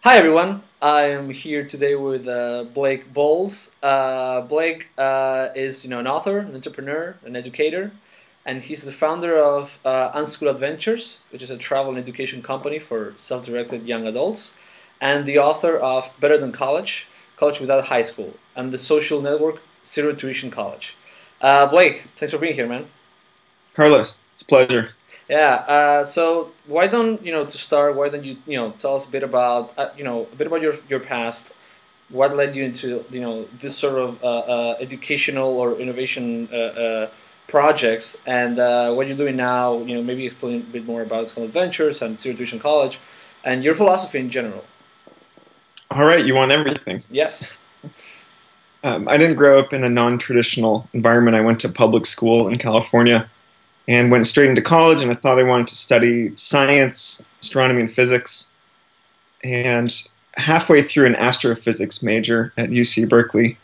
Hi everyone, I am here today with Blake Boles. Blake is an author, an entrepreneur, an educator, and he's the founder of Unschool Adventures, which is a travel and education company for self-directed young adults, and the author of Better Than College, College Without High School, and the social network Zero Tuition College. Blake, thanks for being here, man. Carlos, it's a pleasure. Yeah. So why don't to start? Why don't you tell us a bit about your past? What led you into this sort of educational or innovation projects, and what you're doing now? Maybe explain a bit more about Unschool Adventures and Zero Tuition College, and your philosophy in general. All right, you want everything. Yes. I didn't grow up in a non-traditional environment. I went to public school in California and went straight into college, and I thought I wanted to study science, astronomy, and physics. And halfway through an astrophysics major at UC Berkeley,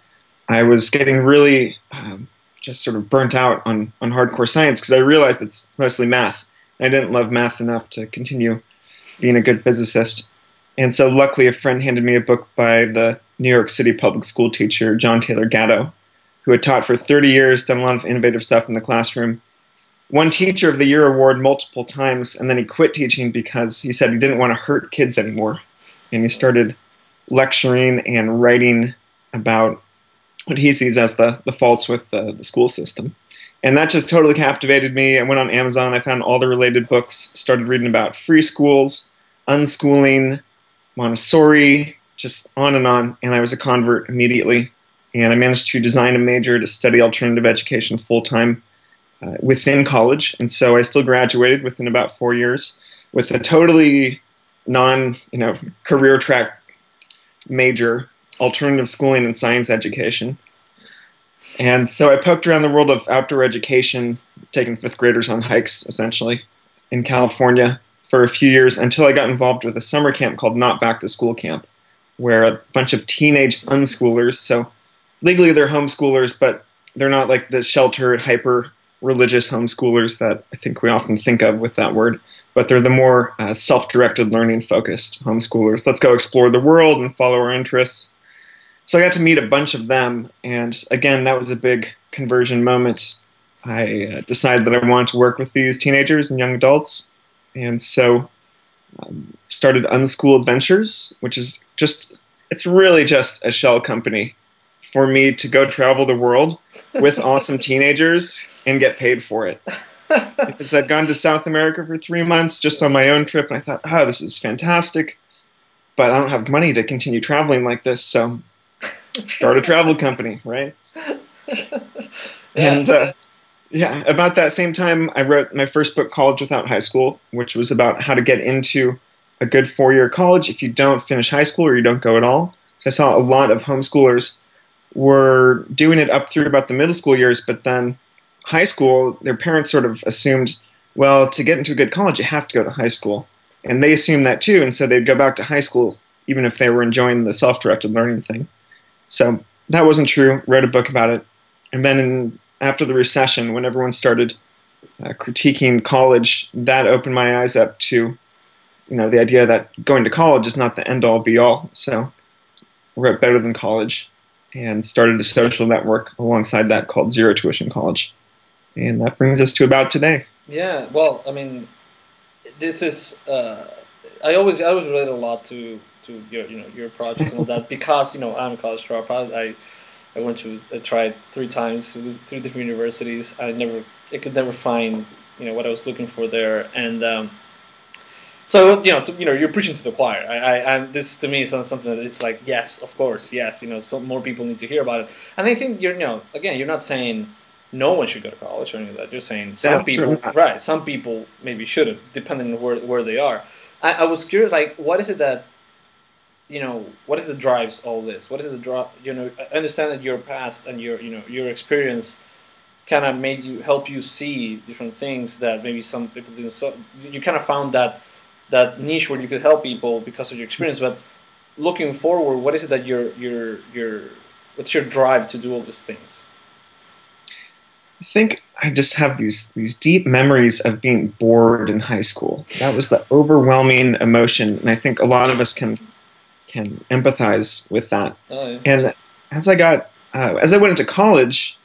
I was getting really just sort of burnt out on hardcore science because I realized it's mostly math. I didn't love math enough to continue being a good physicist. And so luckily a friend handed me a book by the New York City public school teacher, John Taylor Gatto, who had taught for 30 years, done a lot of innovative stuff in the classroom, won Teacher of the Year award multiple times, and then he quit teaching because he said he didn't want to hurt kids anymore. And he started lecturing and writing about what he sees as the faults with the school system. And that just totally captivated me. I went on Amazon, I found all the related books, started reading about free schools, unschooling, Montessori, just on, and I was a convert immediately. And I managed to design a major to study alternative education full-time within college, and so I still graduated within about 4 years with a totally career track major, alternative schooling and science education. And so I poked around the world of outdoor education, taking fifth graders on hikes, essentially, in California for a few years until I got involved with a summer camp called Not Back to School Camp, where a bunch of teenage unschoolers, so legally they're homeschoolers, but they're not like the sheltered, hyper religious homeschoolers that I think we often think of with that word, but they're the more self-directed learning focused homeschoolers. Let's go explore the world and follow our interests. So I got to meet a bunch of them, and again, that was a big conversion moment. I decided that I wanted to work with these teenagers and young adults, and so started Unschool Adventures, which is it's really just a shell company for me to go travel the world with awesome teenagers and get paid for it. Because I'd gone to South America for 3 months just on my own trip, and I thought, oh, this is fantastic, but I don't have money to continue traveling like this, so start a travel company, right? And yeah, about that same time, I wrote my first book, College Without High School, which was about how to get into a good 4-year college if you don't finish high school or you don't go at all. So I saw a lot of homeschoolers were doing it up through about the middle school years, but then high school, their parents sort of assumed, well, to get into a good college, you have to go to high school. And they assumed that too, and so they'd go back to high school even if they were enjoying the self-directed learning thing. So that wasn't true, wrote a book about it. And then after the recession, when everyone started critiquing college, that opened my eyes up to the idea that going to college is not the end-all, be-all. So I wrote Better Than College and started a social network alongside that called Zero Tuition College. And that brings us to about today. Yeah. Well, I mean, this is I always relate a lot to your project and all that because I'm a college dropout. I went to I tried 3 times through different universities. I could never find what I was looking for there, and so you're preaching to the choir. I this to me is something that it's like, yes, of course, yes, more people need to hear about it. And I think again, you're not saying no one should go to college or anything like that. You're saying some people, right? Some people maybe shouldn't, depending on where they are. I was curious, like, what is it that what is it that drives all this? What is it that I understand that your past and your experience kind of help you see different things that maybe some people didn't. So you kind of found that niche where you could help people because of your experience. But looking forward, what is it that what's your drive to do all these things? I think I just have these deep memories of being bored in high school. That was the overwhelming emotion, and I think a lot of us can can empathize with that. Oh, yeah. And as I went into college,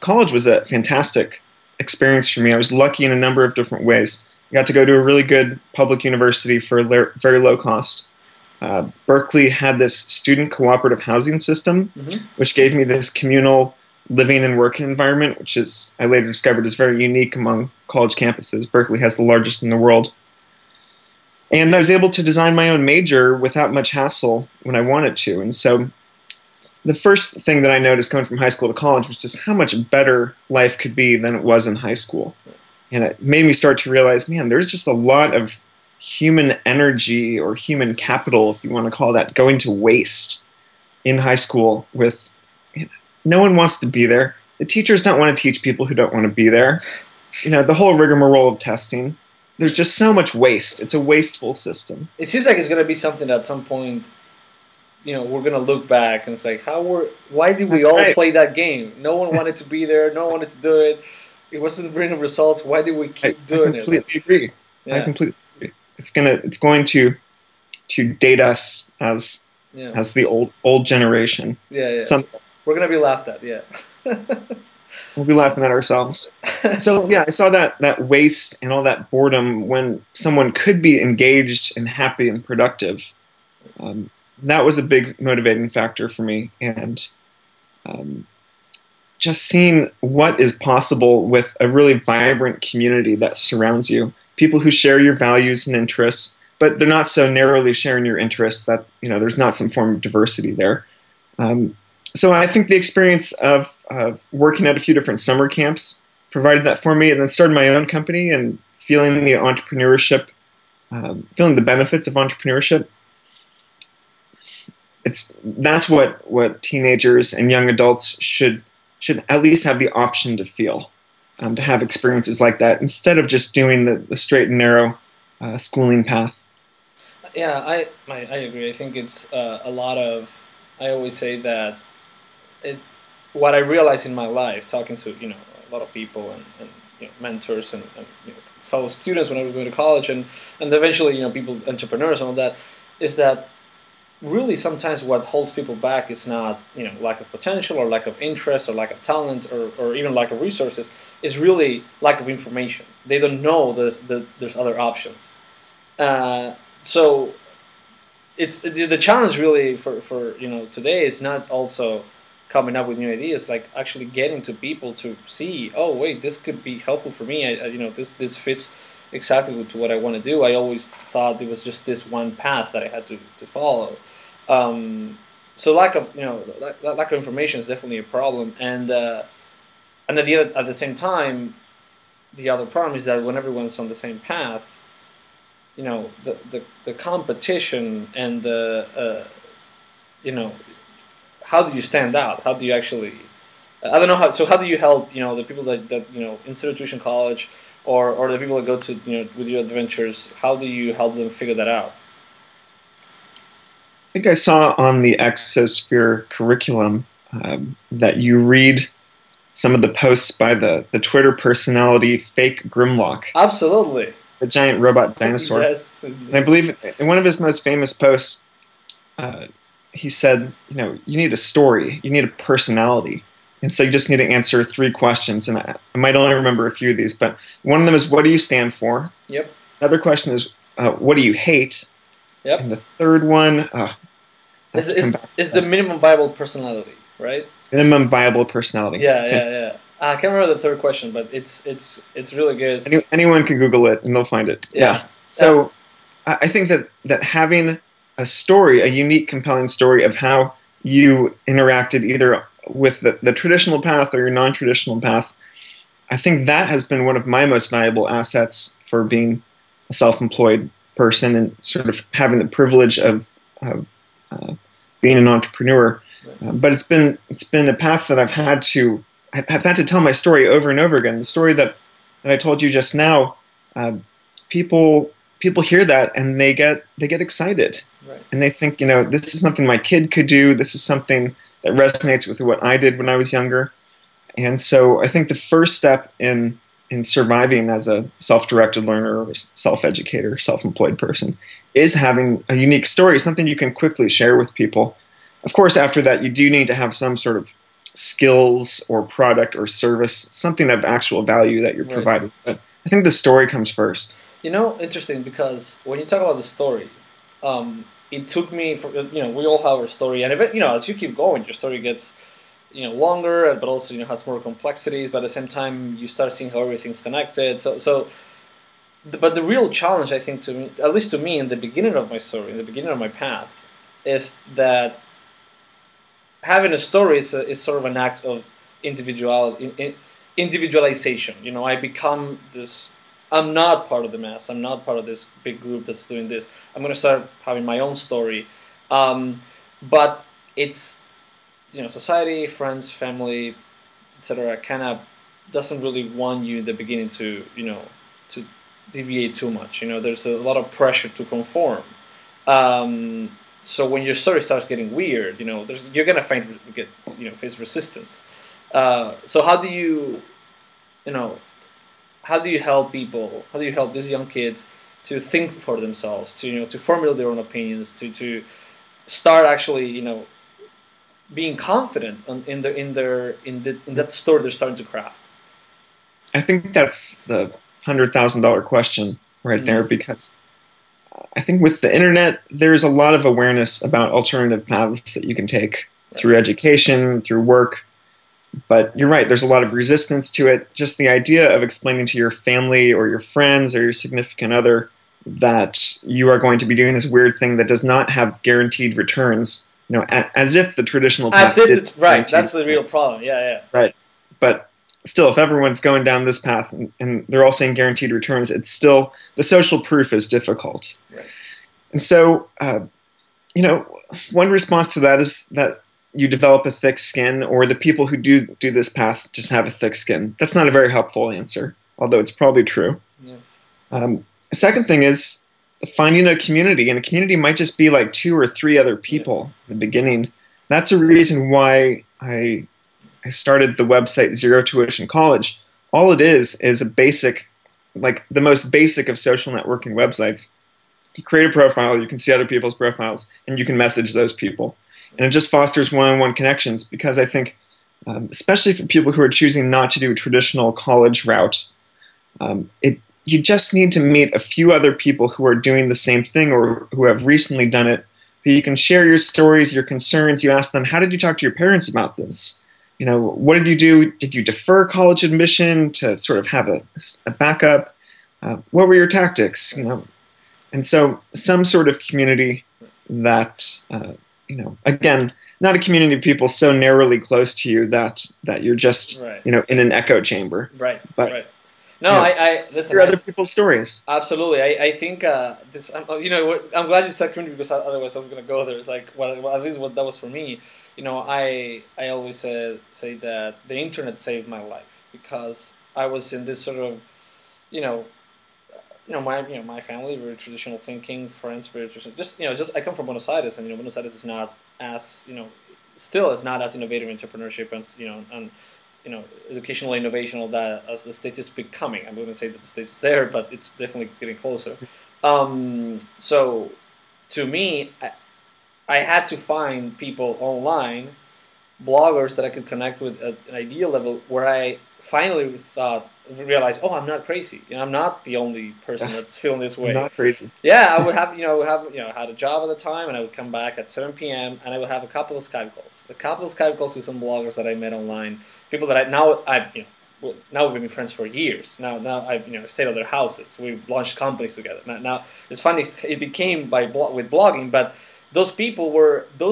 college was a fantastic experience for me. I was lucky in a number of different ways. I got to go to a really good public university for very low cost. Berkeley had this student cooperative housing system, which gave me this communal living and working environment, which is, I later discovered, is very unique among college campuses. Berkeley has the largest in the world. And I was able to design my own major without much hassle when I wanted to. And so the first thing that I noticed going from high school to college was just how much better life could be than it was in high school. And it made me start to realize, man, there's just a lot of human energy or human capital, if you want to call that, going to waste in high school with, no one wants to be there. The teachers don't want to teach people who don't want to be there. The whole rigmarole of testing. There's just so much waste. It's a wasteful system. It seems like it's going to be something that at some point, we're going to look back and it's like, why did we all play that game? No one wanted to be there. No one wanted to do it. It wasn't bringing results. Why did we keep doing it? I completely agree. Yeah. I completely agree. It's going to date us as the old generation. Yeah. We're going to be laughed at, yeah. We'll be laughing at ourselves. So, yeah, I saw that waste and all that boredom when someone could be engaged and happy and productive. That was a big motivating factor for me. And just seeing what is possible with a really vibrant community that surrounds you. People who share your values and interests, but they're not so narrowly sharing your interests that there's not some form of diversity there. So I think the experience of working at a few different summer camps provided that for me, and then started my own company and feeling the entrepreneurship, feeling the benefits of entrepreneurship. That's what teenagers and young adults should at least have the option to feel, to have experiences like that instead of just doing the straight and narrow schooling path. Yeah, I agree. I think it's a lot of. I always say that. What I realized in my life, talking to a lot of people and mentors and fellow students when I was going to college and eventually people, entrepreneurs and all that, is that really sometimes what holds people back is not lack of potential or lack of interest or lack of talent or even lack of resources. It's really lack of information. They don't know there's other options. So it's the challenge really for today is not also coming up with new ideas, like actually getting to people to see, oh wait, this could be helpful for me. This fits exactly to what I want to do. I always thought it was just this one path that I had to follow. So lack of information is definitely a problem, and at the same time, the other problem is that when everyone's on the same path, the competition and how do you stand out? How do you actually? I don't know how. So how do you help the people that institution college or the people that go to with your adventures? How do you help them figure that out? I think I saw on the Exosphere curriculum that you read some of the posts by the Twitter personality Fake Grimlock. Absolutely. The giant robot dinosaur. Yes. And I believe in one of his most famous posts, he said, you need a story, you need a personality. And so you just need to answer 3 questions. And I might only remember a few of these, but one of them is, what do you stand for? Yep. Another question is, what do you hate? Yep. And the third one is the minimum viable personality, right? Minimum viable personality. Yeah. I can't remember the third question, but it's really good. Anyone can Google it and they'll find it. Yeah. So I think that having a story, a unique, compelling story of how you interacted either with the traditional path or your non-traditional path, I think that has been one of my most valuable assets for being a self-employed person and sort of having the privilege of being an entrepreneur. But it's been a path that I've had to tell my story over and over again. The story that I told you just now, people hear that and they get excited. Right. And they think, this is something my kid could do. This is something that resonates with what I did when I was younger. And so I think the first step in in surviving as a self-directed learner or self-educator, self-employed person is having a unique story, something you can quickly share with people. Of course, after that, you do need to have some sort of skills or product or service, something of actual value that you're providing. But I think the story comes first. You know, interesting, because when you talk about the story, it took me, we all have our story, and if as you keep going, your story gets, longer, but also, has more complexities, but at the same time, you start seeing how everything's connected. But the real challenge, I think, to me, at least to me, in the beginning of my story, in the beginning of my path, is that having a story is sort of an act of individualization. I become this. I'm not part of the mass. I'm not part of this big group that's doing this. I'm going to start having my own story, but it's society, friends, family, etc. kind of doesn't really want you in the beginning to to deviate too much. There's a lot of pressure to conform. So when your story starts getting weird, you're gonna face resistance. So how do you help people? How do you help these young kids to think for themselves, to formulate their own opinions, to start actually being confident in that story they're starting to craft? I think that's the $100,000 question right there, because I think with the internet, there's a lot of awareness about alternative paths that you can take through education, through work. But you're right, there's a lot of resistance to it. Just the idea of explaining to your family or your friends or your significant other that you are going to be doing this weird thing that does not have guaranteed returns, as if the traditional path is right, that's the real problem. Yeah. Right. But still, if everyone's going down this path and they're all saying guaranteed returns, it's still, the social proof is difficult. Right. And so, one response to that is that you develop a thick skin, or the people who do this path just have a thick skin. That's not a very helpful answer, although it's probably true. Yeah. Second thing is finding a community, and a community might just be like 2 or 3 other people in the beginning. That's a reason why I started the website Zero Tuition College. All it is a basic, like the most basic of social networking websites. You create a profile, you can see other people's profiles, and you can message those people. And it just fosters one-on-one connections, because I think, especially for people who are choosing not to do a traditional college route, you just need to meet a few other people who are doing the same thing or who have recently done it. But you can share your stories, your concerns. You ask them, how did you talk to your parents about this? What did you do? Did you defer college admission to sort of have a backup? What were your tactics? And so some sort of community that, again, not a community of people so narrowly close to you that you're just, in an echo chamber. Right. But, right. No, I listen. Hear other people's stories. Absolutely, I think this. I'm glad you said community, because otherwise I was going to go there. It's like, well, at least what that was for me. I always say that the internet saved my life, because I was in this sort of, my family, very traditional thinking, friends, very traditional. Just I come from Buenos Aires, and Buenos Aires is not as still is not as innovative in entrepreneurship and educational innovation, all that, as the States is becoming. I'm going to say that the States is there, but it's definitely getting closer. So, to me, I had to find people online, bloggers that I could connect with at an ideal level, where I finally realized, oh, I'm not crazy. I'm not the only person that's feeling this way. I'm not crazy. Yeah, I would have, I had a job at the time, and I would come back at 7 p.m. and I would have a couple of Skype calls with some bloggers that I met online, people that now we've been friends for years. Now I've stayed at their houses. We've launched companies together. Now it's funny, it became with blogging, but those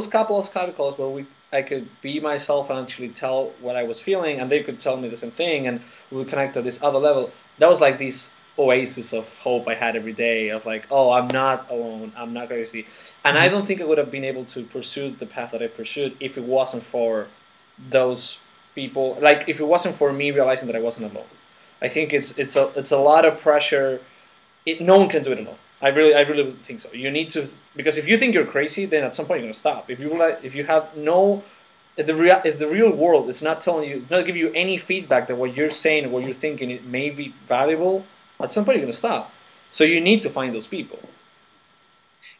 couple of Skype calls where I could be myself and actually tell what I was feeling, and they could tell me the same thing, and we would connect at this other level. That was like this oasis of hope I had every day, of like, oh, I'm not alone, I'm not crazy. And I don't think I would have been able to pursue the path that I pursued if it wasn't for those people, like if it wasn't for me realizing that I wasn't alone. I think it's a lot of pressure. No one can do it alone. I really think so. You need to, because if you think you're crazy, then at some point you're gonna stop. If you have no if the real world is not telling you, not giving you any feedback that what you're saying or what you're thinking it may be valuable, at some point you're going to stop. So you need to find those people.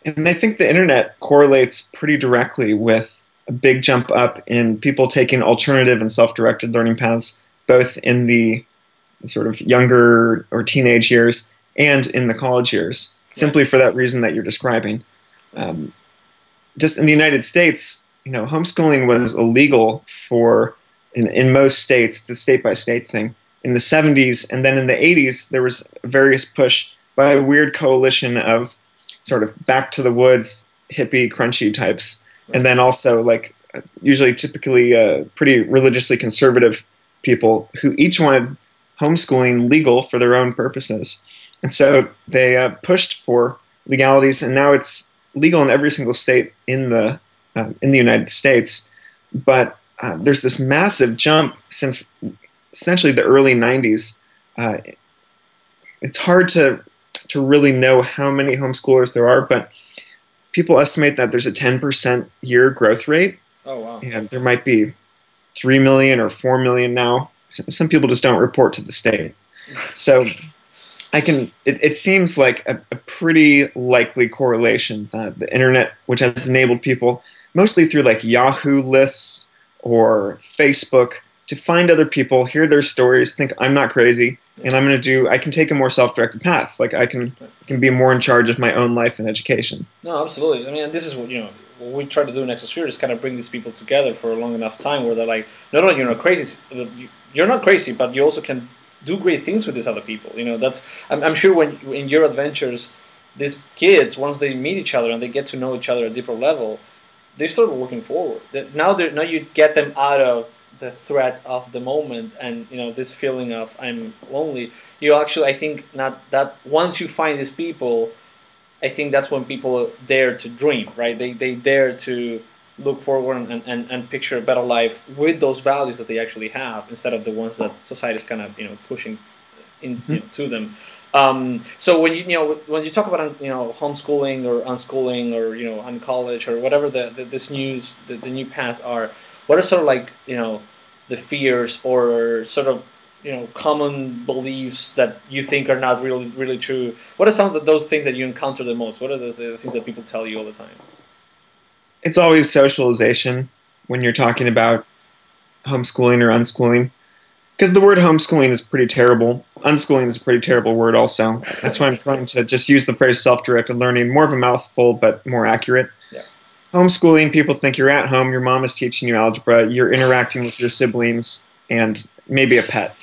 And I think the internet correlates pretty directly with a big jump up in people taking alternative and self-directed learning paths, both in the sort of younger or teenage years and in the college years, simply for that reason that you're describing. Just in the United States, homeschooling was illegal in most states. It's a state-by-state thing. In the 70s, and then in the 80s, there was a various push by a weird coalition of sort of back to the woods, hippie, crunchy types, and then also typically pretty religiously conservative people who each wanted homeschooling legal for their own purposes. And so they pushed for legalities, and now it's legal in every single state in the United States. But there's this massive jump since essentially the early 90s. It's hard to really know how many homeschoolers there are, but people estimate that there's a 10% year growth rate. Oh, wow. And there might be 3 million or 4 million now. Some people just don't report to the state. So it seems like a pretty likely correlation that the internet, which has enabled people mostly through like Yahoo lists or Facebook to find other people, hear their stories, think I'm not crazy, and I can take a more self-directed path. Like I can be more in charge of my own life and education. No, absolutely. I mean, this is what we try to do next year is kind of bring these people together for a long enough time where they're like, not only you're not crazy, but you also can do great things with these other people. I'm sure when in your adventures, these kids, once they meet each other and they get to know each other at a deeper level, they start looking forward. Now you get them out of the threat of the moment and this feeling of I'm lonely. You actually, I think, not that once you find these people, I think that's when people dare to dream, right? They dare to look forward and picture a better life with those values that they actually have instead of the ones that society is kind of pushing to them. So when you talk about homeschooling or unschooling or on college or whatever the new paths are, what are sort of like the fears or sort of common beliefs that you think are not really true? What are some of those things that you encounter the most? What are the things that people tell you all the time? It's always socialization when you're talking about homeschooling or unschooling. Because the word homeschooling is pretty terrible. Unschooling is a pretty terrible word also. That's why I'm trying to just use the phrase self-directed learning, more of a mouthful but more accurate. Yeah. Homeschooling, people think you're at home, your mom is teaching you algebra, you're interacting with your siblings, and maybe a pet.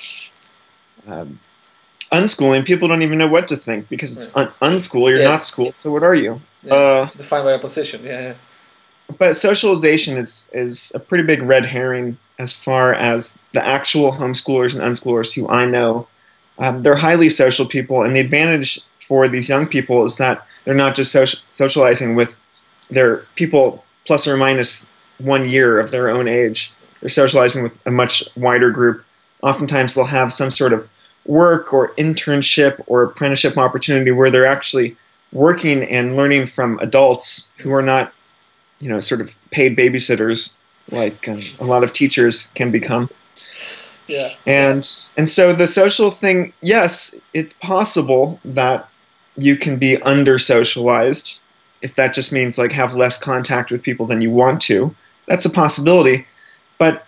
Unschooling, people don't even know what to think because it's unschool, you're not school, so what are you? Yeah. Defined by a position, yeah. But socialization is a pretty big red herring as far as the actual homeschoolers and unschoolers who I know. They're highly social people, and the advantage for these young people is that they're not just socializing with their people plus or minus 1 year of their own age. They're socializing with a much wider group. Oftentimes they'll have some sort of work or internship or apprenticeship opportunity where they're actually working and learning from adults who are not sort of paid babysitters like a lot of teachers can become. Yeah. And so the social thing, yes, it's possible that you can be under-socialized, if that just means like have less contact with people than you want to. That's a possibility, but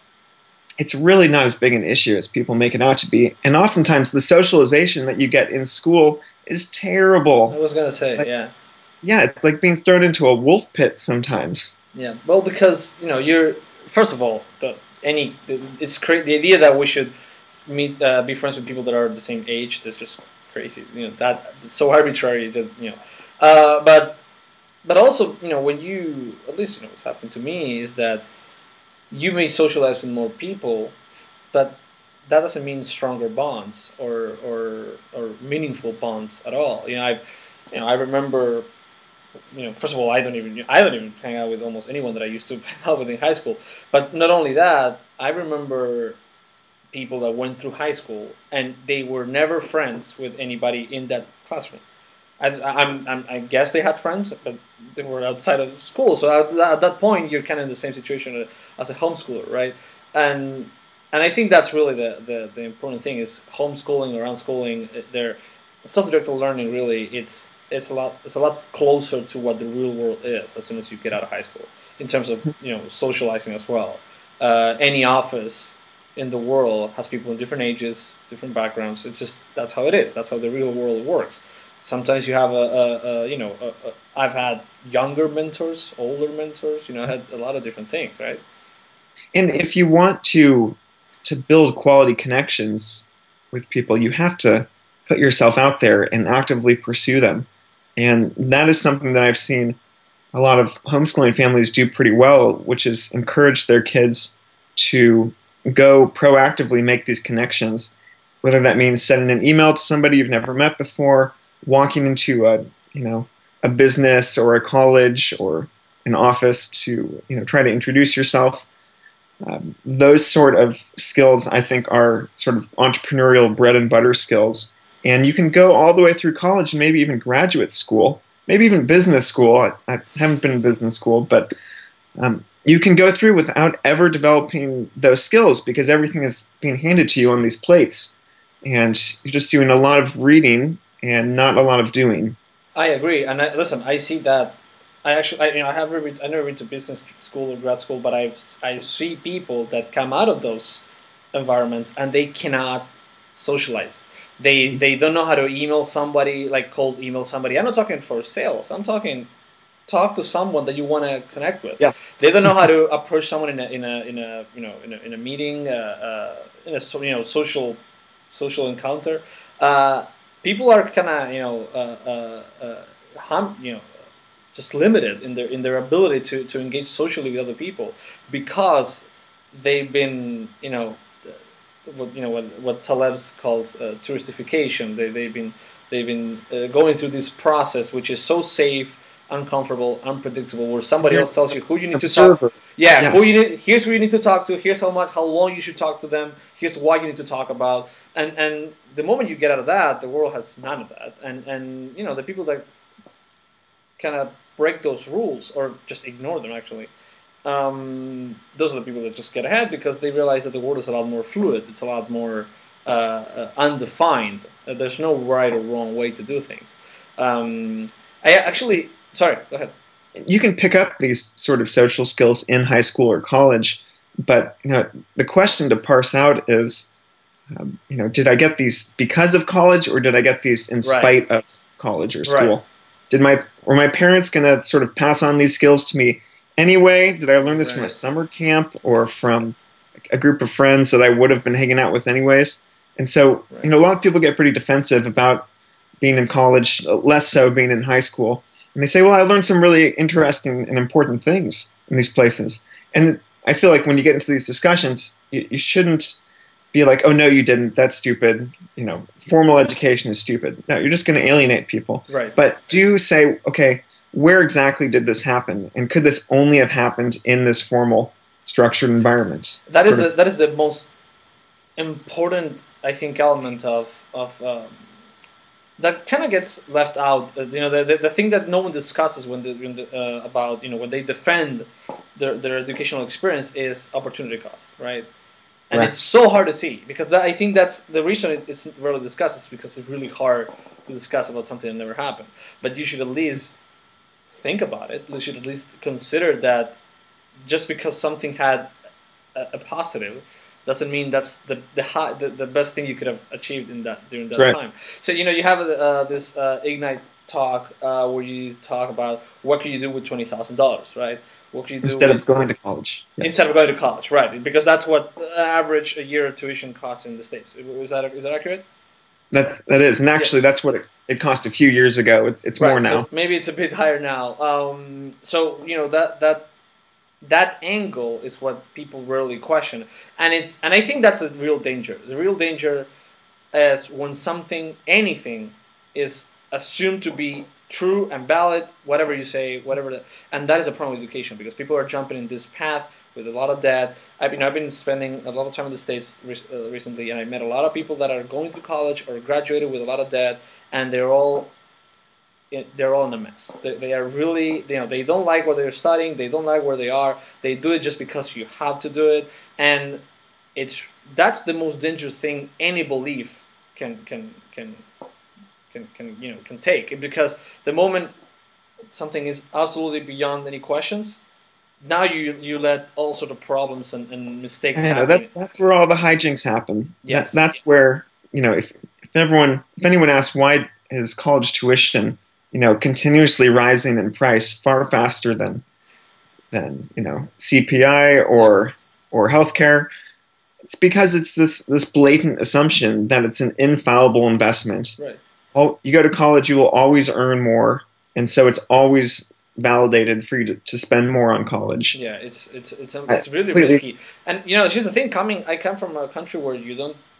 it's really not as big an issue as people make it out to be. And oftentimes the socialization that you get in school is terrible. I was going to say, yeah. Yeah, it's like being thrown into a wolf pit sometimes. Yeah, well, because you're first of all the idea that we should be friends with people that are the same age is just crazy. That's so arbitrary. But also when you at least what's happened to me is that you may socialize with more people, but that doesn't mean stronger bonds or meaningful bonds at all. I remember. First of all, I don't even hang out with almost anyone that I used to hang out with in high school. But not only that, I remember people that went through high school and they were never friends with anybody in that classroom. I guess they had friends, but they were outside of school. So at that point, you're kind of in the same situation as a homeschooler, right? And I think that's really the important thing is homeschooling or unschooling. They're self-directed learning. Really, it's a lot closer to what the real world is as soon as you get out of high school in terms of socializing as well. Any office in the world has people in different ages, different backgrounds. It's just that's how it is. That's how the real world works. Sometimes you have I've had younger mentors, older mentors. I had a lot of different things, right? And if you want to build quality connections with people, you have to put yourself out there and actively pursue them. And that is something that I've seen a lot of homeschooling families do pretty well, which is encourage their kids to go proactively make these connections, whether that means sending an email to somebody you've never met before, walking into a business or a college or an office to try to introduce yourself. Those sort of skills, I think, are sort of entrepreneurial bread and butter skills. And you can go all the way through college and maybe even graduate school, maybe even business school. I haven't been in business school, but you can go through without ever developing those skills because everything is being handed to you on these plates. And you're just doing a lot of reading and not a lot of doing. I agree. And listen, I see that. I never been to business school or grad school, but I see people that come out of those environments and they cannot socialize. They don't know how to email somebody, like cold email somebody. I'm not talking for sales. I'm talking talk to someone that you want to connect with. Yeah. They don't know how to approach someone in a meeting, in a social encounter. People are kind of just limited in their ability to engage socially with other people because they've been what Taleb calls touristification. They've been going through this process which is so safe, uncomfortable, unpredictable, where somebody else tells you who you need to talk to. Yeah, yes. Here's who you need to talk to, here's how long you should talk to them, here's what you need to talk about. And the moment you get out of that, the world has none of that. And the people that kind of break those rules or just ignore them actually, those are the people that just get ahead because they realize that the world is a lot more fluid, it's a lot more undefined. There's no right or wrong way to do things. Sorry, go ahead. You can pick up these sort of social skills in high school or college, but the question to parse out is, did I get these because of college or did I get these in spite of college or school? Right. Were my parents going to sort of pass on these skills to me anyway? Did I learn this from a summer camp or from a group of friends that I would have been hanging out with anyways? And so, a lot of people get pretty defensive about being in college, less so being in high school. And they say, well, I learned some really interesting and important things in these places. And I feel like when you get into these discussions, you shouldn't be like, oh, no, you didn't. That's stupid. Formal education is stupid. No, you're just going to alienate people. Right. But do say, okay, where exactly did this happen? And could this only have happened in this formal, structured environment? That is the most important, I think, element of that kind of gets left out. The thing that no one discusses when they defend their educational experience is opportunity cost, right? And it's so hard to see because I think that's the reason it's rarely discussed is because it's really hard to discuss about something that never happened. But you should at least think about it. You should at least consider that just because something had a positive doesn't mean that's the best thing you could have achieved during that time. So you have this Ignite talk where you talk about what can you do with $20,000, right? What can you do instead of going to college? Yes. Instead of going to college, right? Because that's what average a year of tuition costs in the States. Is that accurate? That is, and actually, that's what it cost a few years ago. It's more now. So maybe it's a bit higher now. So that angle is what people rarely question, and I think that's a real danger. The real danger is when anything is assumed to be true and valid, whatever you say, and that is a problem with education because people are jumping in this path with a lot of debt. I've been spending a lot of time in the States recently, and I met a lot of people that are going to college or graduated with a lot of debt, and they're all they're all in a mess. They are really, they don't like what they're studying. They don't like where they are. They do it just because you have to do it, and that's the most dangerous thing any belief can take, because the moment something is absolutely beyond any questions, now you let all sort of problems and mistakes I know happen. that's where all the hijinks happen. Yes. That's where, if anyone asks why is college tuition, continuously rising in price far faster than CPI or healthcare, it's because it's this blatant assumption that it's an infallible investment. Right. Oh, you go to college, you will always earn more, and so it's always validated for you to spend more on college. Yeah, it's really risky. And here's the thing: I come from a country where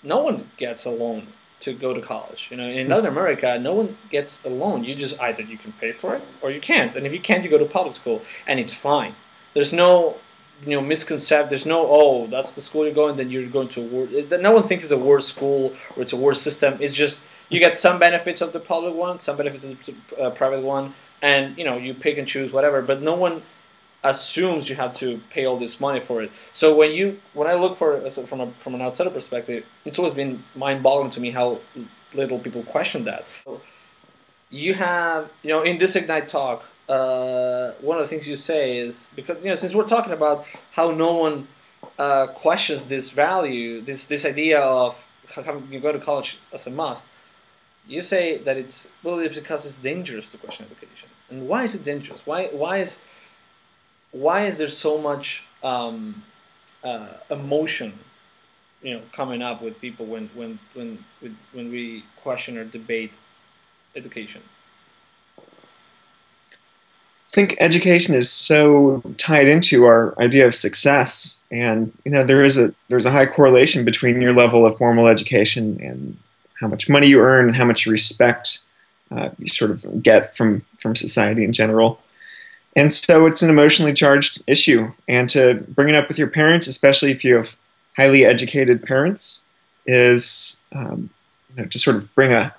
no one gets a loan to go to college. In Latin America, no one gets a loan. You just either you can pay for it or you can't. And if you can't, you go to public school, and it's fine. There's no misconception. There's no, oh, that's the school you're going, then you're going to a worse. No one thinks it's a worse school or it's a worse system. It's just you get some benefits of the public one, some benefits of the private one, and you pick and choose whatever. But no one assumes you have to pay all this money for it. So when I look for from an outsider perspective, it's always been mind-boggling to me how little people question that. You have in this Ignite talk, one of the things you say is, because since we're talking about how no one questions this value, this idea of how you go to college as a must, you say that it's because it's dangerous to question education. And why is it dangerous? Why is there so much emotion, coming up with people when we question or debate education? I think education is so tied into our idea of success, and there's a high correlation between your level of formal education and how much money you earn and how much respect you sort of get from society in general. And so it's an emotionally charged issue, and to bring it up with your parents, especially if you have highly educated parents, is to sort of bring a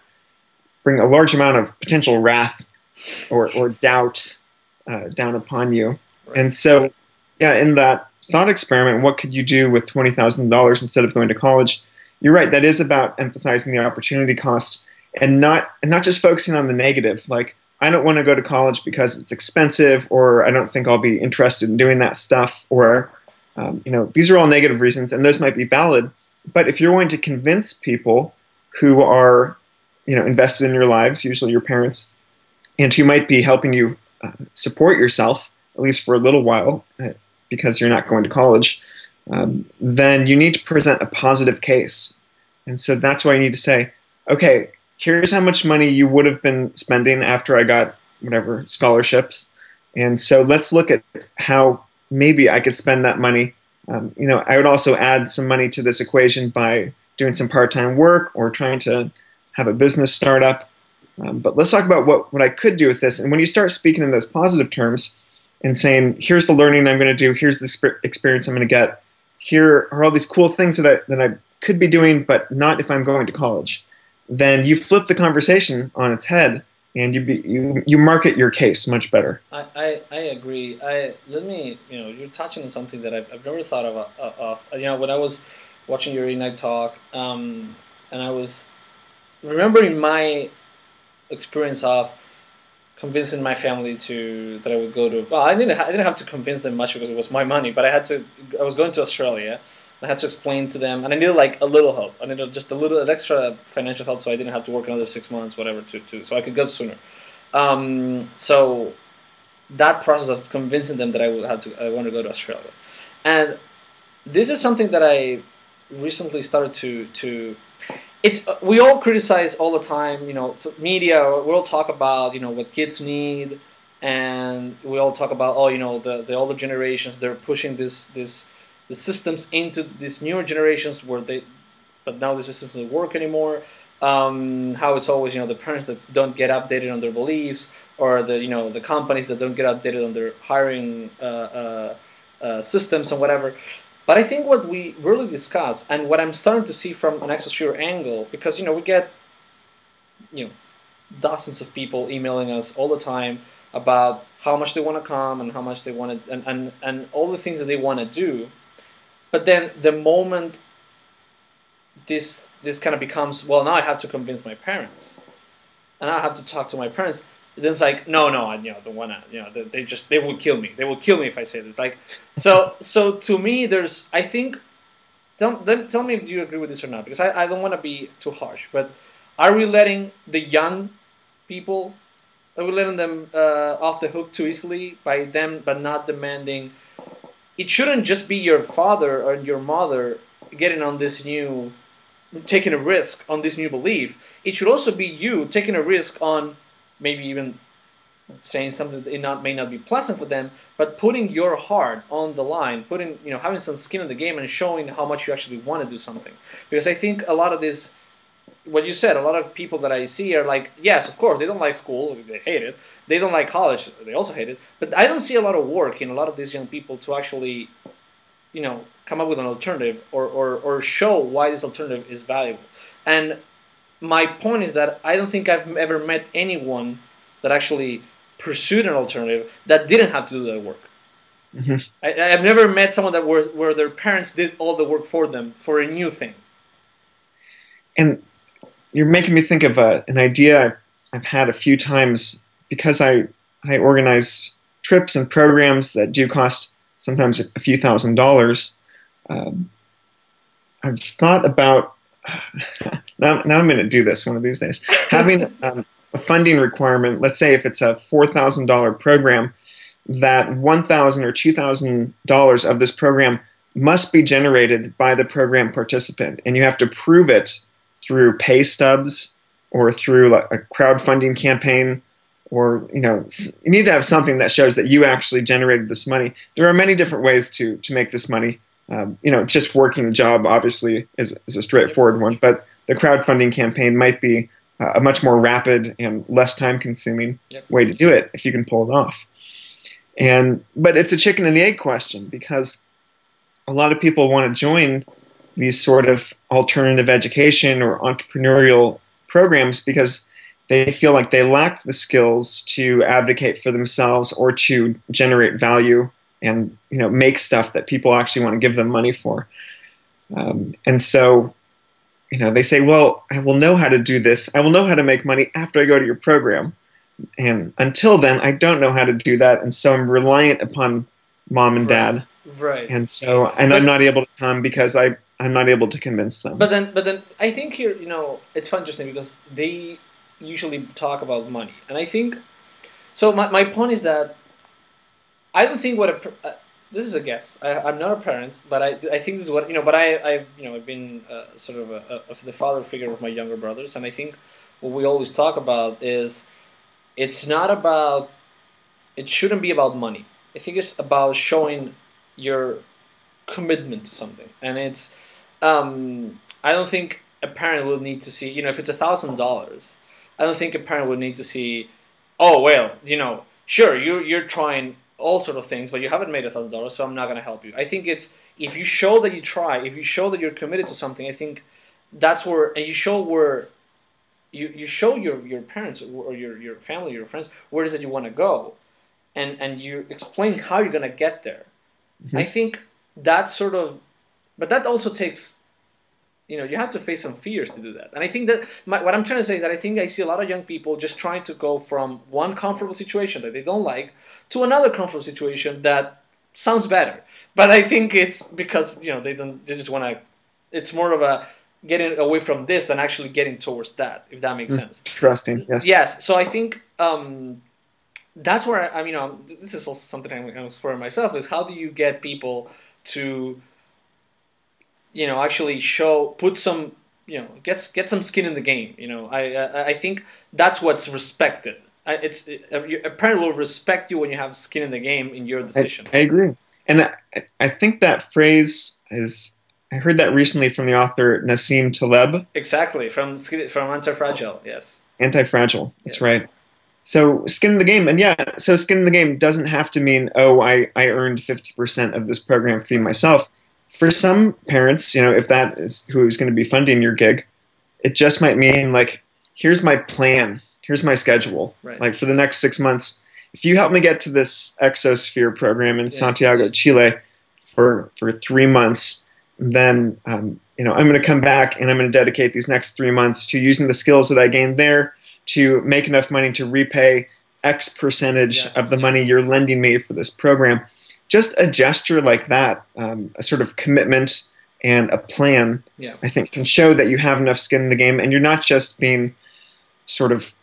large amount of potential wrath or doubt down upon you. Right. And so, yeah, in that thought experiment, what could you do with $20,000 instead of going to college? You're right. That is about emphasizing the opportunity cost and not just focusing on the negative. Like, I don't want to go to college because it's expensive, or I don't think I'll be interested in doing that stuff, or these are all negative reasons, and those might be valid. But if you're going to convince people who are invested in your lives, usually your parents, and who might be helping you support yourself, at least for a little while, because you're not going to college, then you need to present a positive case. And so that's why you need to say, okay, here's how much money you would have been spending after I got whatever scholarships. And so let's look at how maybe I could spend that money. I would also add some money to this equation by doing some part-time work or trying to have a business startup. But let's talk about what I could do with this. And when you start speaking in those positive terms and saying, here's the learning I'm going to do, here's the experience I'm going to get, here are all these cool things that I could be doing, but not if I'm going to college, then you flip the conversation on its head, and you market your case much better. I agree. You're touching on something that I've never thought of. When I was watching your Ignite talk, and I was remembering my experience of convincing my family that I would go to. Well, I didn't have to convince them much because it was my money, but I was going to Australia. I had to explain to them, and I needed like a little help. I needed just an extra financial help, so I didn't have to work another 6 months, whatever, so I could go sooner. So that process of convincing them that I want to go to Australia, and this is something that I recently started to. We all criticize all the time, so media. We all talk about what kids need, and we all talk about the older generations, they're pushing the systems into these newer generations but now the systems don't work anymore. How it's always the parents that don't get updated on their beliefs, or the companies that don't get updated on their hiring systems and whatever. But I think what we really discuss, and what I'm starting to see from an exosphere angle, because we get dozens of people emailing us all the time about how much they want to come and how much they want to, and all the things that they want to do. But then the moment this kind of becomes, well, now I have to convince my parents, and I have to talk to my parents. Then it's like, no, I don't wanna, they will kill me. They will kill me if I say this. Like, so to me, I think, tell me if you agree with this or not, because I don't want to be too harsh, but are we letting the young people, are we letting them off the hook too easily by them, but not demanding? It shouldn't just be your father or your mother taking a risk on this new belief. It should also be you taking a risk on maybe even saying something that may not be pleasant for them, but putting your heart on the line, having some skin in the game and showing how much you actually want to do something. Because I think a lot of this, what you said, a lot of people that I see are like, yes, of course, they don't like school, they hate it. They don't like college, they also hate it. But I don't see a lot of work in a lot of these young people to actually, come up with an alternative or show why this alternative is valuable. And my point is that I don't think I've ever met anyone that actually pursued an alternative that didn't have to do that work. Mm-hmm. I've never met someone where their parents did all the work for them for a new thing. And you're making me think of an idea I've had a few times, because I organize trips and programs that do cost sometimes a few $1,000s. I've thought about, now I'm going to do this one of these days, having a funding requirement. Let's say if it's a $4,000 program, that $1,000 or $2,000 of this program must be generated by the program participant, and you have to prove it through pay stubs or through a crowdfunding campaign, or you need to have something that shows that you actually generated this money. There are many different ways to make this money. Just working a job obviously is a straightforward one, but the crowdfunding campaign might be a much more rapid and less time-consuming way to do it if you can pull it off. But it's a chicken and the egg question, because a lot of people want to join these sort of alternative education or entrepreneurial programs because they feel like they lack the skills to advocate for themselves or to generate value and make stuff that people actually want to give them money for. And so they say, well, I will know how to do this. I will know how to make money after I go to your program. And until then, I don't know how to do that. And so I'm reliant upon mom and dad. Right. And I'm not able to come because I'm not able to convince them. But then I think here, it's fun interesting because they usually talk about money. And I think, so my point is that I don't think this is a guess. I'm not a parent, but I think this is what, but I've been sort of the father figure of my younger brothers. And I think what we always talk about is it shouldn't be about money. I think it's about showing your commitment to something. And it's, I don't think a parent will need to see, if it's $1,000, I don't think a parent would need to see, oh, well, sure, you're trying all sort of things, but you haven't made $1,000, so I'm not going to help you. I think it's, if you show that you try, if you show that you're committed to something, I think that's where, and you show you show your parents or your family, your friends, where it is that you want to go, and you explain how you're going to get there. Mm-hmm. I think that sort of, but that also takes, you have to face some fears to do that. And I think that what I'm trying to say is that I think I see a lot of young people just trying to go from one comfortable situation that they don't like to another comfortable situation that sounds better. But I think it's because, they just want to, it's more of a getting away from this than actually getting towards that, if that makes sense. Trusting, yes. Yes, so I think that's where this is also something I'm exploring myself, is how do you get people to, actually put some, get some skin in the game. I think that's what's respected. A parent will respect you when you have skin in the game in your decision. I agree. And I think that phrase is, I heard that recently from the author Nassim Taleb. Exactly, from Anti-Fragile, yes. Anti-Fragile, that's right. So skin in the game, and so skin in the game doesn't have to mean, oh, I earned 50% of this program fee myself. For some parents, if that is who's going to be funding your gig, it just might mean like, here's my plan. here's my schedule. Right. Like for the next 6 months, if you help me get to this exosphere program in Yeah. Santiago, Chile, for 3 months, then I'm going to come back and I'm going to dedicate these next 3 months to using the skills that I gained there to make enough money to repay X percentage Yes. of the money you're lending me for this program. Just a gesture like that, a sort of commitment and a plan, Yeah. I think can show that you have enough skin in the game and you're not just being sort of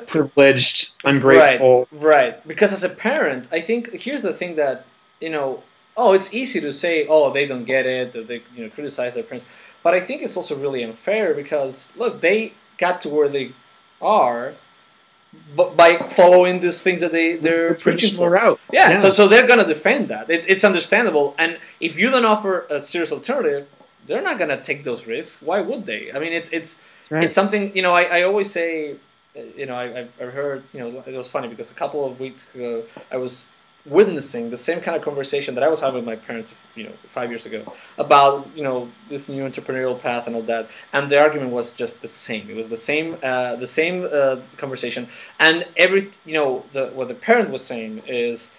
privileged, ungrateful. Right. Because as a parent, I think here's the thing that, it's easy to say, oh, they don't get it, or they criticize their parents. But I think it's also really unfair because, look, they got to where they are but by following these things that they're preaching for. Route. Yeah. So they're going to defend that. It's understandable. And if you don't offer a serious alternative, they're not going to take those risks. Why would they? I mean, it's something, I always say, I heard, it was funny because a couple of weeks ago, I was witnessing the same kind of conversation that I was having with my parents, 5 years ago about, this new entrepreneurial path and all that. And the argument was just the same. It was the same conversation. And what the parent was saying is,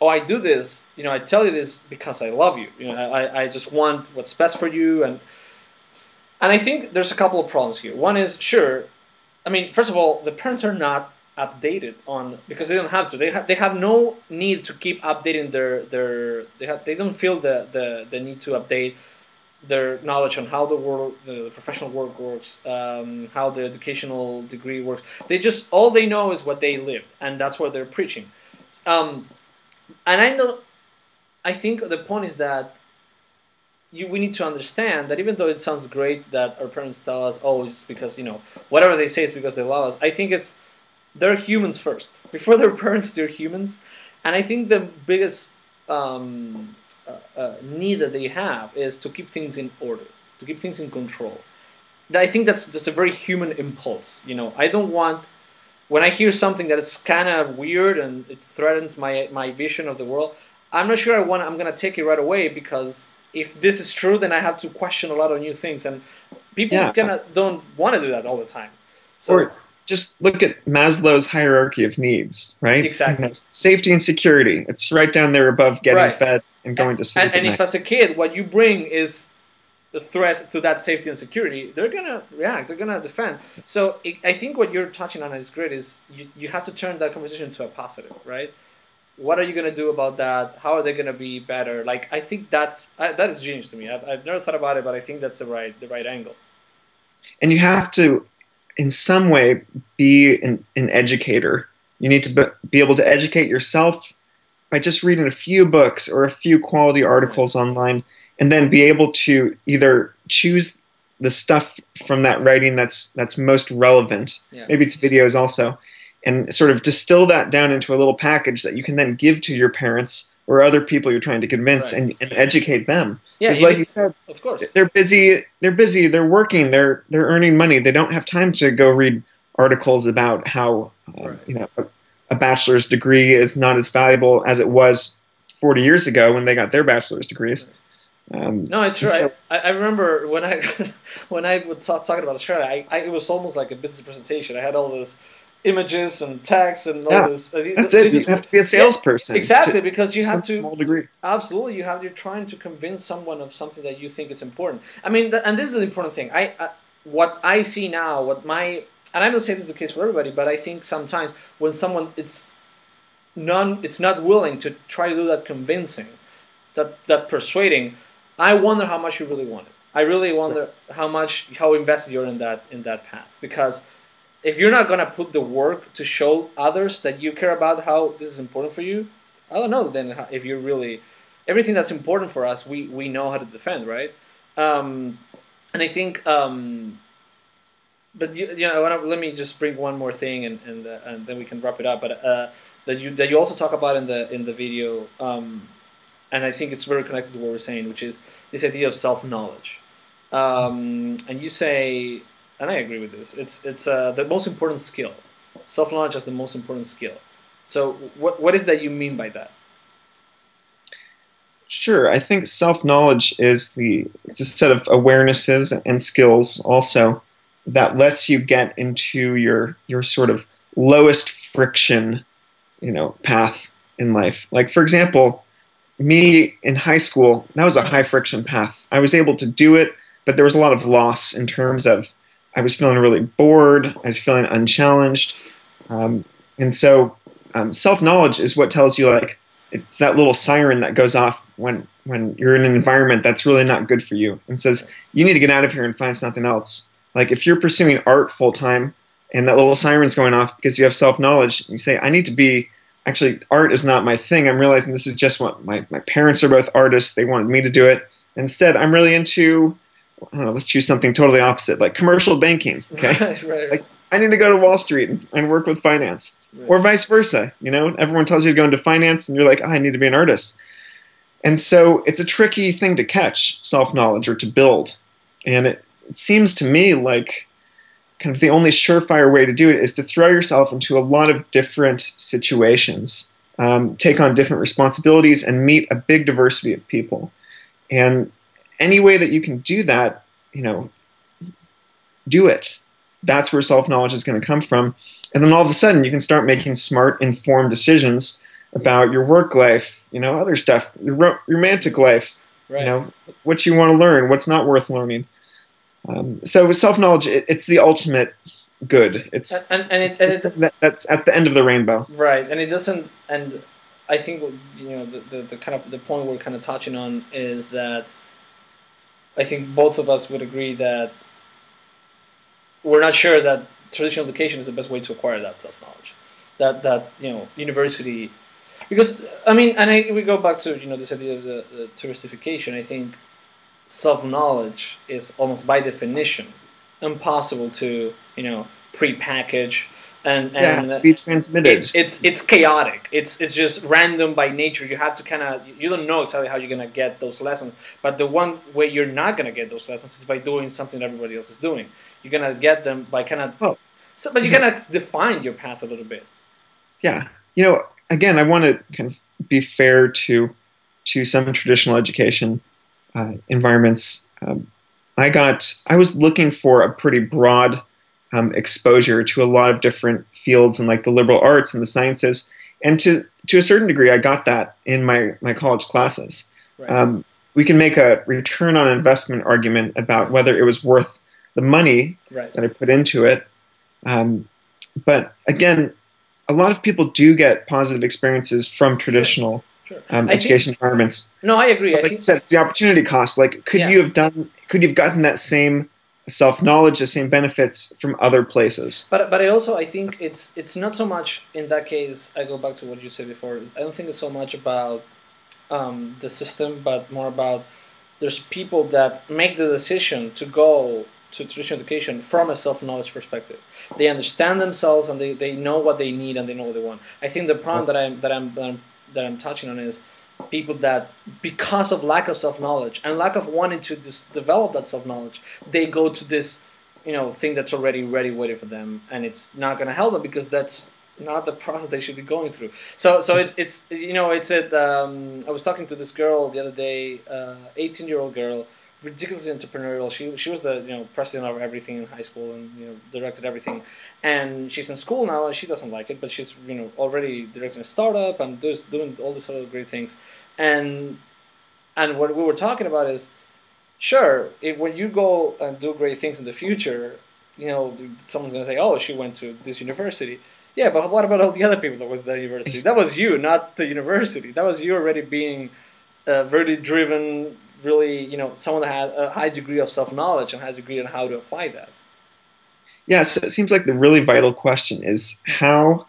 oh, I do this, I tell you this because I love you. I just want what's best for you. And I think there's a couple of problems here. One is, sure, I mean, first of all, the parents are not updated on, because they don't have to. They have no need to keep updating they don't feel the need to update their knowledge on how the professional world works, how the educational degree works. All they know is what they lived, and that's what they're preaching. And I think the point is that we need to understand that even though it sounds great that our parents tell us, oh, it's because, whatever they say is because they love us, I think they're humans first. Before they're parents, they're humans. And I think the biggest need that they have is to keep things in order, to keep things in control. I think that's just a very human impulse. I don't want, when I hear something that it's kind of weird and it threatens my vision of the world, I'm not sure I'm going to take it right away, because if this is true, then I have to question a lot of new things. And people don't want to do that all the time. So, or just look at Maslow's hierarchy of needs, right? Exactly. Safety and security. It's right down there above getting fed and going to sleep. And if as a kid, what you bring is a threat to that safety and security, they're going to react. They're going to defend. So I think what you're touching on is great, is you have to turn that conversation to a positive, right? What are you going to do about that? How are they going to be better? Like, I think that is genius to me. I've never thought about it, but I think that's the right angle. And you have to, in some way, be an educator. You need to be able to educate yourself by just reading a few books or a few quality articles online, and then be able to either choose the stuff from that writing that's most relevant. Yeah. Maybe it's videos also, and sort of distill that down into a little package that you can then give to your parents or other people you're trying to convince, and educate them. Yeah, because, like you said, of course, they're busy, they're working, they're earning money. They don't have time to go read articles about how a bachelor's degree is not as valuable as it was 40 years ago when they got their bachelor's degrees. No, it's true. So, I remember when I would talking about Australia, it was almost like a business presentation. I had all this images and text and all this. That's it. You have to be a salesperson. Exactly, because you have to. Small degree. Absolutely, you're trying to convince someone of something that you think is important. I mean, and this is an important thing. What I see now, and I don't say this is the case for everybody, but I think sometimes when someone it's not willing to try to do that convincing, that persuading, I wonder how much you really want it. I really wonder how invested you're in that path, because if you're not going to put the work to show others that you care about how this is important for you, I don't know then if you're really, everything that's important for us, we know how to defend, right? And I think, but let me just bring one more thing, and then we can wrap it up. But that you also talk about in the video, and I think it's very connected to what we're saying, which is this idea of self-knowledge. And you say, and I agree with this, it's the most important skill. Self-knowledge is the most important skill. So what is that you mean by that? Sure. I think self-knowledge is it's a set of awarenesses and skills also that lets you get into your sort of lowest friction, path in life. Like, for example, me in high school, that was a high friction path. I was able to do it, but there was a lot of loss in terms of I was feeling really bored, I was feeling unchallenged. And so self-knowledge is what tells you, like, it's that little siren that goes off when you're in an environment that's really not good for you and says, you need to get out of here and find something else. Like, if you're pursuing art full time and that little siren's going off because you have self-knowledge, you say, I need to be, actually, art is not my thing. I'm realizing this is just what my parents are both artists. They wanted me to do it. Instead, I'm really into, I don't know, let's choose something totally opposite, like commercial banking. Okay. Right. Like, I need to go to Wall Street and work with finance. Right. Or vice versa. Everyone tells you to go into finance and you're like, oh, I need to be an artist. And so it's a tricky thing to catch, self-knowledge, or to build. And it seems to me like kind of the only surefire way to do it is to throw yourself into a lot of different situations, take on different responsibilities, and meet a big diversity of people. And any way that you can do that, do it. That's where self-knowledge is going to come from. And then all of a sudden, you can start making smart, informed decisions about your work life, other stuff, your romantic life, right. What you want to learn, what's not worth learning. So with self-knowledge, it's the ultimate good. That's at the end of the rainbow. Right, and it doesn't. And I think the kind of the point we're kind of touching on is that I think both of us would agree that we're not sure that traditional education is the best way to acquire that self-knowledge. That university, because we go back to this idea of the touristification. I think self-knowledge is almost by definition impossible to pre-package and to be transmitted. It's chaotic. It's just random by nature. You have to you don't know exactly how you're gonna get those lessons. But the one way you're not gonna get those lessons is by doing something everybody else is doing. You're gonna get them by but you're gonna define your path a little bit. Yeah, again, I want to kind of be fair to some traditional education environments. I was looking for a pretty broad exposure to a lot of different fields in like the liberal arts and the sciences, and to a certain degree, I got that in my college classes. Right. We can make a return on investment argument about whether it was worth the money right. that I put into it. But again, a lot of people do get positive experiences from traditional sure. Education environments. No, I agree. But like you said, it's the opportunity cost. Like, could you have gotten that same self-knowledge, the same benefits from other places? But I think it's not so much in that case. I go back to what you said before. I don't think it's so much about the system, but more about there's people that make the decision to go to traditional education from a self-knowledge perspective. They understand themselves and they know what they need and they know what they want. I think the problem that I'm touching on is people that, because of lack of self-knowledge and lack of wanting to develop that self-knowledge, they go to this thing that's already ready waiting for them, and it's not going to help them because that's not the process they should be going through. So it's I was talking to this girl the other day, 18-year-old girl, ridiculously entrepreneurial. She was the president of everything in high school and directed everything, and she's in school now and she doesn't like it, but she's already directing a startup and doing all these other great things, and what we were talking about is, sure, when you go and do great things in the future, someone's gonna say, oh, she went to this university. Yeah, but what about all the other people that was at that university? That was you, not the university. That was you already being very driven, really, someone that had a high degree of self-knowledge and high degree on how to apply that. Yeah, so it seems like the really vital question is, how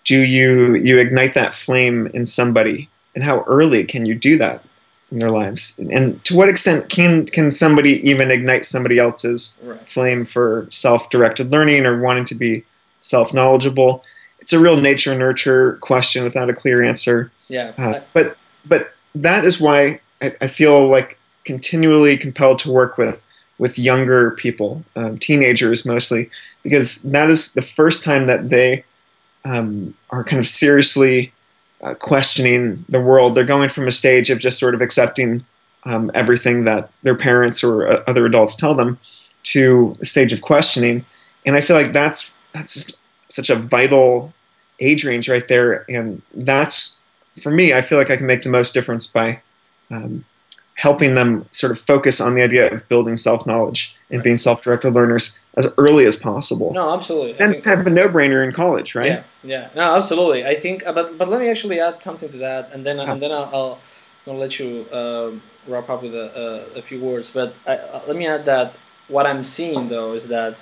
do you ignite that flame in somebody, and how early can you do that in their lives? And to what extent can somebody even ignite somebody else's right. flame for self-directed learning or wanting to be self-knowledgeable? It's a real nature-nurture question without a clear answer. Yeah. But that is why I feel like continually compelled to work with younger people, teenagers mostly, because that is the first time that they are kind of seriously questioning the world. They're going from a stage of just sort of accepting everything that their parents or other adults tell them, to the stage of questioning. And I feel like that's such a vital age range right there. And that's, for me, I feel like I can make the most difference by helping them sort of focus on the idea of building self-knowledge and being self-directed learners as early as possible. No, absolutely. It's kind of a no-brainer in college, right? Yeah. No, absolutely. I think, but let me actually add something to that, and then I'll let you wrap up with a few words. But let me add that what I'm seeing though is that,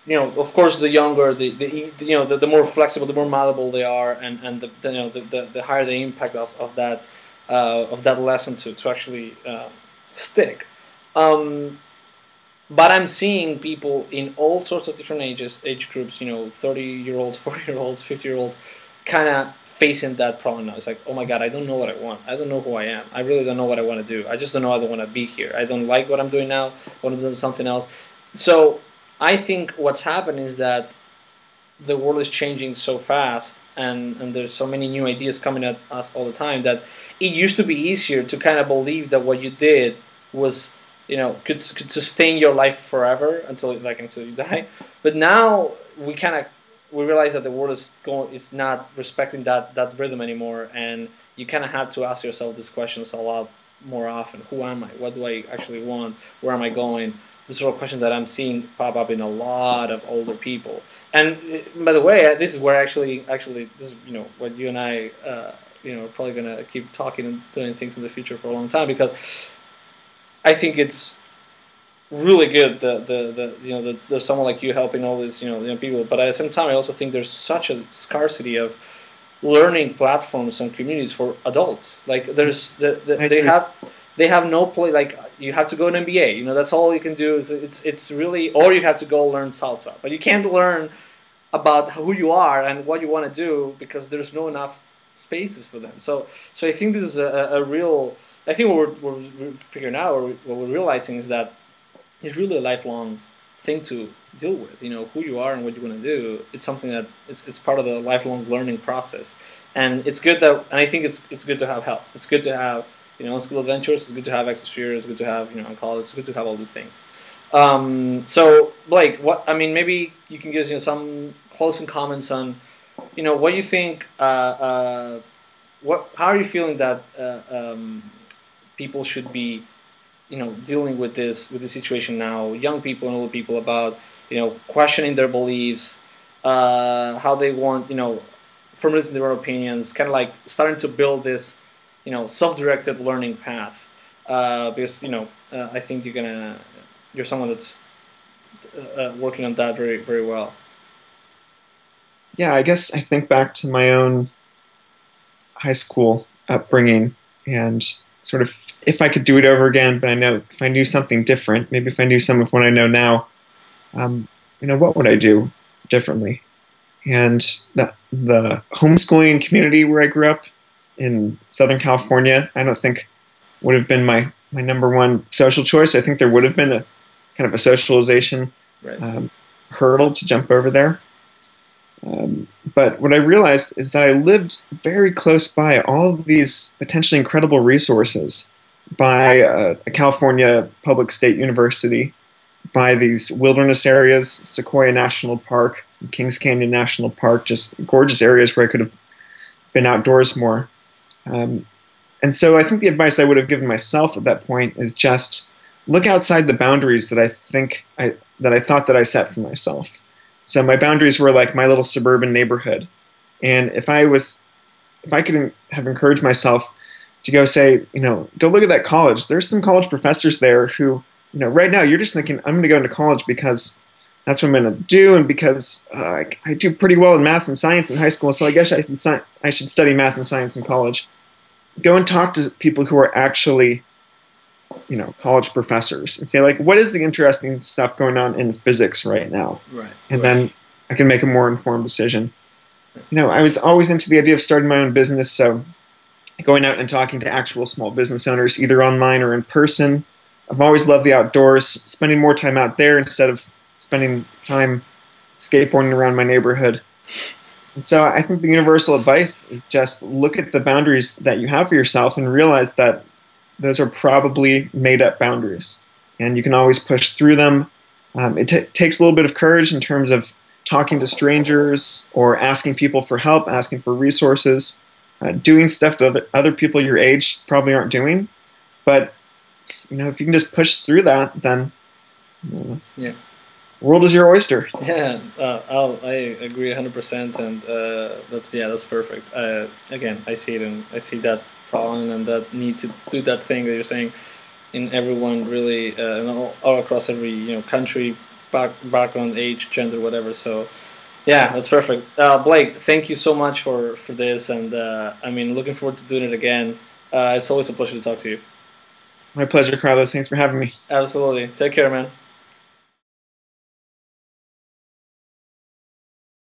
of course, the younger, the more flexible, the more malleable they are, and the higher the impact of that lesson to actually stick. But I'm seeing people in all sorts of different age groups, 30-year-olds, 40-year-olds, 50-year-olds, kind of facing that problem now. It's like, oh my God, I don't know what I want. I don't know who I am. I really don't know what I want to do. I just don't know I don't want to be here. I don't like what I'm doing now. I want to do something else. So I think what's happened is that the world is changing so fast, and there's so many new ideas coming at us all the time, that it used to be easier to kind of believe that what you did was, could sustain your life forever until you die. But now we realize that the world is not respecting that rhythm anymore, and you kind of have to ask yourself these questions a lot more often. Who am I? What do I actually want? Where am I going? The sort of questions that I'm seeing pop up in a lot of older people. And by the way, this is where actually this is what you and I are probably gonna keep talking and doing things in the future for a long time, because I think it's really good that there's someone like you helping all these young people. But at the same time, I also think there's such a scarcity of learning platforms and communities for adults. Like they have no place. Like, you have to go to an MBA. That's all you can do. It's really, or you have to go learn salsa. But you can't learn about who you are and what you want to do, because there's no enough spaces for them. So I think this is a real. I think what we're figuring out, or what we're realizing, is that it's really a lifelong thing to deal with. Who you are and what you want to do. It's something that it's part of the lifelong learning process, and it's good that. And I think it's good to have help. It's good to have Unschool Adventures. It's good to have Exosphere. It's good to have college. It's good to have all these things. So Blake, maybe you can give us some closing comments on what you think. How are you feeling that people should be dealing with this situation now, young people and older people, about questioning their beliefs, how they want formulating their own opinions, kind of like starting to build this self-directed learning path, because I think you're someone that's working on that very, very well. Yeah, I guess I think back to my own high school upbringing, and sort of, if I could do it over again, but I know if I knew something different, maybe if I knew some of what I know now, what would I do differently? And the homeschooling community where I grew up in Southern California, I don't think would have been my number one social choice. I think there would have been a kind of a socialization hurdle to jump over there. But what I realized is that I lived very close by all of these potentially incredible resources, by a California public state university, by these wilderness areas, Sequoia National Park, Kings Canyon National Park, just gorgeous areas where I could have been outdoors more. And so I think the advice I would have given myself at that point is just look outside the boundaries that I thought that I set for myself. So my boundaries were like my little suburban neighborhood. And if I could have encouraged myself to go say, go look at that college. There's some college professors there who, right now you're just thinking, I'm going to go into college because that's what I'm going to do, and because I do pretty well in math and science in high school, so I guess I should study math and science in college. Go and talk to people who are actually, college professors, and say, like, what is the interesting stuff going on in physics right now? Right. And then I can make a more informed decision. I was always into the idea of starting my own business, so going out and talking to actual small business owners, either online or in person. I've always loved the outdoors, spending more time out there instead of spending time skateboarding around my neighborhood. And so I think the universal advice is just look at the boundaries that you have for yourself and realize that those are probably made-up boundaries. and you can always push through them. It takes a little bit of courage in terms of talking to strangers or asking people for help, asking for resources, doing stuff that other people your age probably aren't doing. But if you can just push through that, then yeah. the world is your oyster. Yeah, I agree 100%, and that's perfect. Again, I see it, and I see that problem and that need to do that thing that you're saying in everyone, really, and all across every country, background, age, gender, whatever. So, yeah, that's perfect. Blake, thank you so much for this, and looking forward to doing it again. It's always a pleasure to talk to you. My pleasure, Carlos. Thanks for having me. Absolutely. Take care, man.